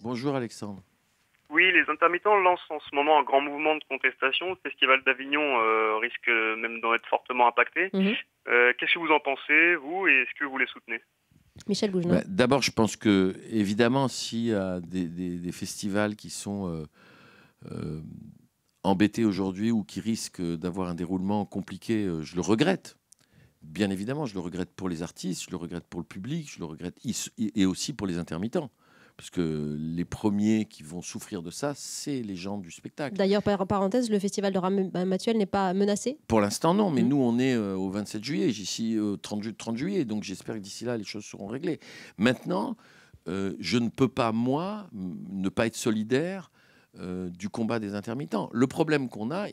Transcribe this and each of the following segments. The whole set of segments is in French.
Bonjour Alexandre. Oui, les intermittents lancent en ce moment un grand mouvement de contestation. Le Festival d'Avignon risque même d'en être fortement impacté. Mhm. Qu'est-ce que vous en pensez, vous, et est-ce que vous les soutenez? Michel Boujna. D'abord, je pense que, évidemment, s'il y a des festivals qui sont euh, embêtés aujourd'hui ou qui risquent d'avoir un déroulement compliqué, je le regrette. Bien évidemment, je le regrette pour les artistes, je le regrette pour le public, je le regrette et aussi pour les intermittents. Parce que les premiers qui vont souffrir de ça, c'est les gens du spectacle. D'ailleurs, par parenthèse, le festival de Ramatuelle n'est pas menacé. Pour l'instant, non, mais Mhm. nous, on est au 27 juillet, ici au 30 juillet, donc j'espère que d'ici là, les choses seront réglées. Maintenant, je ne peux pas, moi, ne pas être solidaire du combat des intermittents. Le problème qu'on a,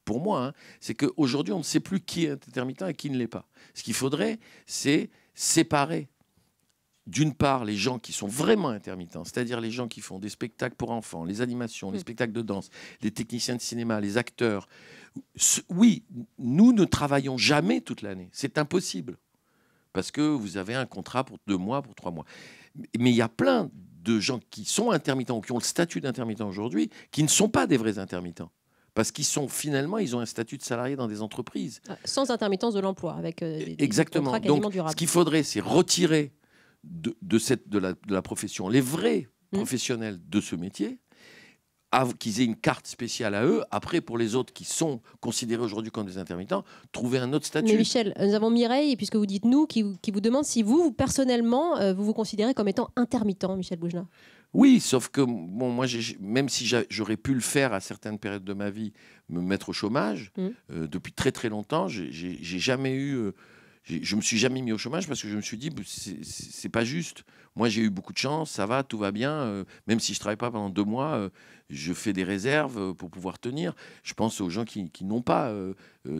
pour moi, hein, c'est qu'aujourd'hui, on ne sait plus qui est intermittent et qui ne l'est pas. Ce qu'il faudrait, c'est séparer d'une part, les gens qui sont vraiment intermittents, c'est-à-dire les gens qui font des spectacles pour enfants, les animations, les spectacles de danse, les techniciens de cinéma, les acteurs. Oui, nous ne travaillons jamais toute l'année. C'est impossible. Parce que vous avez un contrat pour 2 mois, pour 3 mois. Mais il y a plein de gens qui sont intermittents ou qui ont le statut d'intermittent aujourd'hui, qui ne sont pas des vrais intermittents. Parce qu'ils sont finalement, ils ont un statut de salarié dans des entreprises. Sans intermittence de l'emploi, avec des Exactement. contrats quasiment Donc, durables. ce qu'il faudrait, c'est retirer de la profession les vrais professionnels de ce métier, qu'ils aient une carte spéciale à eux. Après, pour les autres qui sont considérés aujourd'hui comme des intermittents, trouver un autre statut. Mais Michel, nous avons Mireille, puisque vous dites nous, qui vous demande si vous personnellement, vous vous considérez comme étant intermittent, Michel Boujna. Oui, sauf que bon, moi, même si j'aurais pu le faire à certaines périodes de ma vie, me mettre au chômage, depuis très très longtemps, j'ai jamais eu... je me suis jamais mis au chômage parce que je me suis dit, c'est pas juste. Moi, j'ai eu beaucoup de chance, ça va, tout va bien. Même si je travaille pas pendant 2 mois, je fais des réserves pour pouvoir tenir. Je pense aux gens qui n'ont pas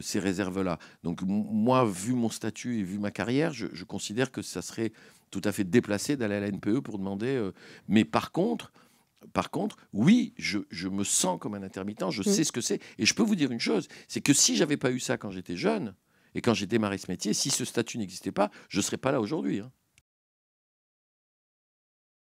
ces réserves-là. Donc, moi, vu mon statut et vu ma carrière, je considère que ça serait tout à fait déplacé d'aller à la NPE pour demander. Mais par contre, oui, je me sens comme un intermittent, je sais ce que c'est. Et je peux vous dire une chose, c'est que si j'avais pas eu ça quand j'étais jeune, et quand j'ai démarré ce métier, si ce statut n'existait pas, je ne serais pas là aujourd'hui. Hein.